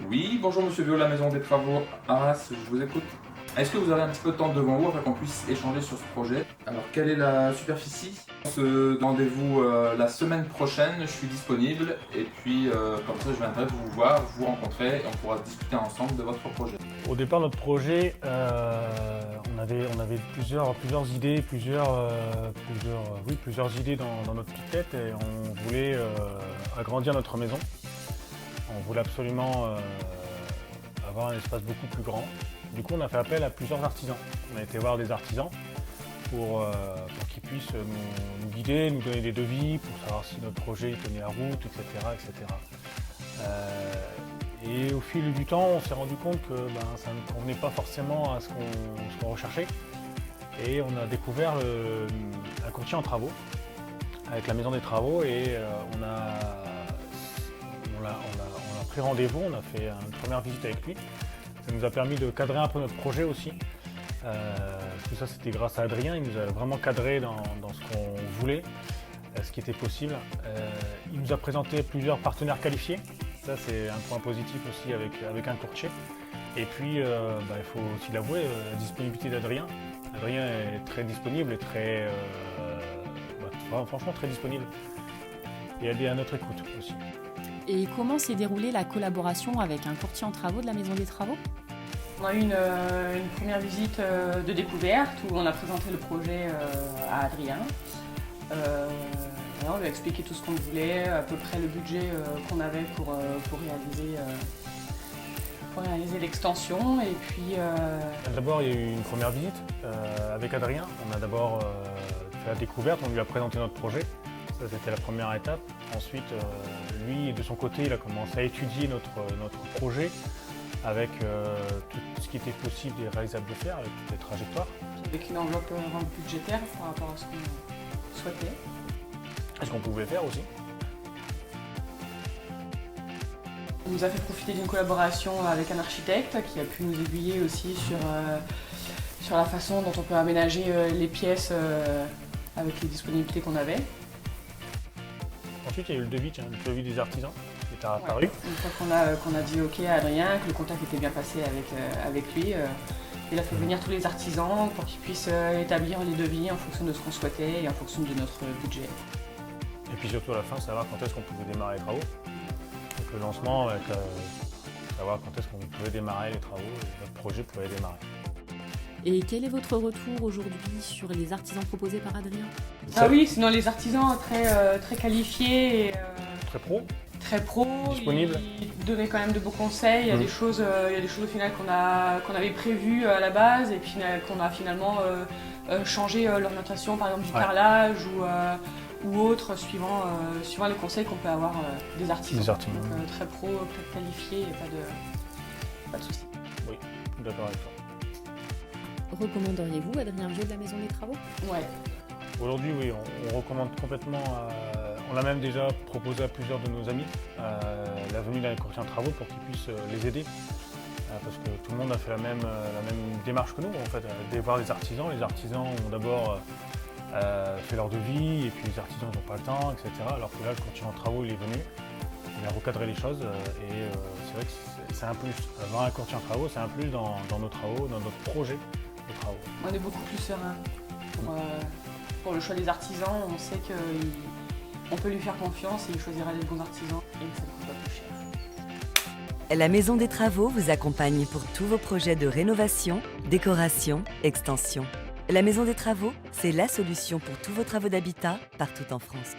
Oui, bonjour Monsieur Bio, la maison des travaux Arras, je vous écoute. Est-ce que vous avez un petit peu de temps devant vous afin qu'on puisse échanger sur ce projet? Alors, quelle est la superficie? On se rendez-vous la semaine prochaine, je suis disponible et puis comme ça je viendrai vous voir, vous rencontrer et on pourra discuter ensemble de votre projet. Au départ, notre projet, on avait plusieurs idées, plusieurs idées dans notre petite tête et on voulait agrandir notre maison. On voulait absolument avoir un espace beaucoup plus grand. Du coup, on a fait appel à plusieurs artisans. On a été voir des artisans pour qu'ils puissent nous guider, nous donner des devis, pour savoir si notre projet tenait la route, etc. Et au fil du temps, on s'est rendu compte que ça ne convenait pas forcément à ce qu'on recherchait. Et on a découvert un courtier en travaux, avec la maison des travaux, et on a pris rendez-vous, on a fait une première visite avec lui. Ça nous a permis de cadrer un peu notre projet aussi. Tout ça, c'était grâce à Adrien, il nous a vraiment cadré dans ce qu'on voulait, ce qui était possible. Il nous a présenté plusieurs partenaires qualifiés. Ça, c'est un point positif aussi avec un courtier. Et puis, il faut aussi l'avouer, la disponibilité d'Adrien. Adrien est très disponible et franchement très disponible. Et elle est à notre écoute aussi. Et comment s'est déroulée la collaboration avec un courtier en travaux de la Maison des Travaux? On a eu une première visite de découverte où on a présenté le projet à Adrien. On lui a expliqué tout ce qu'on voulait, à peu près le budget qu'on avait pour réaliser l'extension. Et puis, D'abord, il y a eu une première visite avec Adrien. On a d'abord fait la découverte, on lui a présenté notre projet. Ça, c'était la première étape. Ensuite, lui, de son côté, il a commencé à étudier notre projet avec tout ce qui était possible et réalisable de faire, avec toutes les trajectoires. Avec une enveloppe budgétaire par rapport à ce qu'on souhaitait. Et ce qu'on pouvait faire aussi. On nous a fait profiter d'une collaboration avec un architecte qui a pu nous aiguiller aussi sur la façon dont on peut aménager les pièces avec les disponibilités qu'on avait. Ensuite, il y a eu le devis des artisans qui est apparu. Ouais. Une fois qu'on a dit OK à Adrien, que le contact était bien passé avec lui, il a fait venir tous les artisans pour qu'ils puissent établir les devis en fonction de ce qu'on souhaitait et en fonction de notre budget. Et puis surtout à la fin, savoir quand est-ce qu'on pouvait démarrer les travaux. Donc le lancement, savoir quand est-ce qu'on pouvait démarrer les travaux et notre projet pouvait démarrer. Et quel est votre retour aujourd'hui sur les artisans proposés par Adrien? Ah oui, sinon les artisans très qualifiés et Très pro. très pro, Disponible. ils donnaient quand même de beaux conseils. Il y a des choses au final qu'on avait prévues à la base et puis qu'on a finalement changé l'orientation, par exemple du carrelage ou autre, suivant les conseils qu'on peut avoir des artisans. Donc, très pro, très qualifiés et pas de soucis. Oui, d'accord avec toi. Recommanderiez-vous Adrien Vieux de la Maison des Travaux? Ouais. Aujourd'hui, oui, on recommande complètement. On l'a même déjà proposé à plusieurs de nos amis la venue d'un courtier en travaux pour qu'ils puissent les aider. Parce que tout le monde a fait la même démarche que nous, en fait, d'aller voir les artisans. Les artisans ont d'abord fait leur devis et puis les artisans n'ont pas le temps, etc. Alors que là, le courtier en travaux, il est venu, il a recadré les choses et c'est vrai que c'est un plus. Avoir un courtier en travaux, c'est un plus dans nos travaux, dans notre projet de travaux. On est beaucoup plus serein pour le choix des artisans. On sait qu'on peut lui faire confiance et il choisira les bons artisans et que ça ne coûte pas plus cher. La Maison des Travaux vous accompagne pour tous vos projets de rénovation, décoration, extension. La Maison des Travaux, c'est la solution pour tous vos travaux d'habitat partout en France.